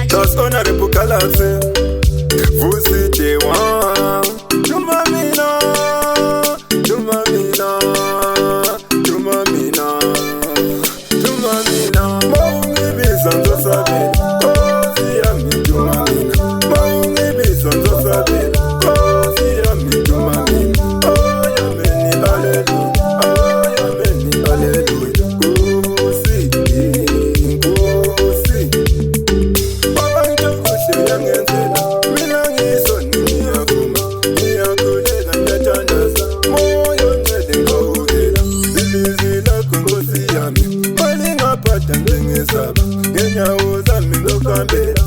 Thus honorable Kalase, vous citez moi. Tumamina, tumamina, tumamina, tumamina. Maungi bizanzo sabina, kosi ami tumamina. Maungi bizanzo sabina, kosi ami tumamina. Oh yameni hallelujah, oh yameni hallelujah. Kosi, kosi. Ngenyawo zami ngokambela